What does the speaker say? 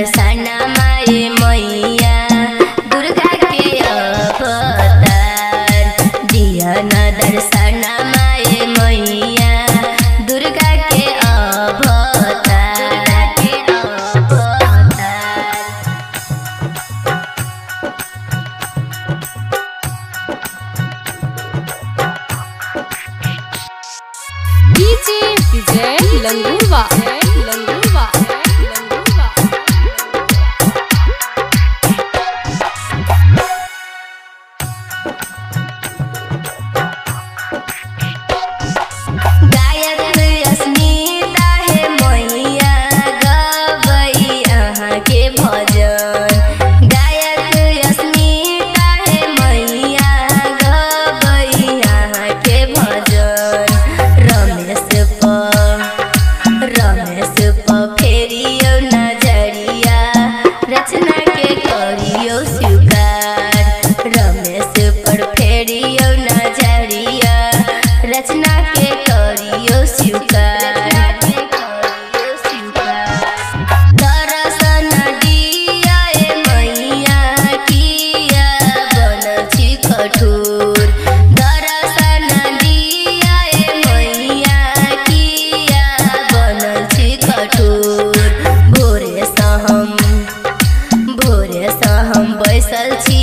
दर्शन माए मैया दुर्गा के अवतार, दिया न दर्शन माए मैया दुर्गा के अवतार, के अवतार। डीजे विजय लंगूरवा लंगूरवा। गायक अस्मिता है मैया गवई अहाँ के भजन, गायक अस्मिता है मैया गवई अहाँ के भजन। रमेश प फेरियो नजरिया रचना के करियो स्वीकार, रमेश पर फेरियो नजरिया रचना के करियो स्वीकार। दर्शन दिया मैया किया बनल छी कठोर, दर्शन दिया मैया किया बनल छी कठोर। भोरे सँ हम बैसल छी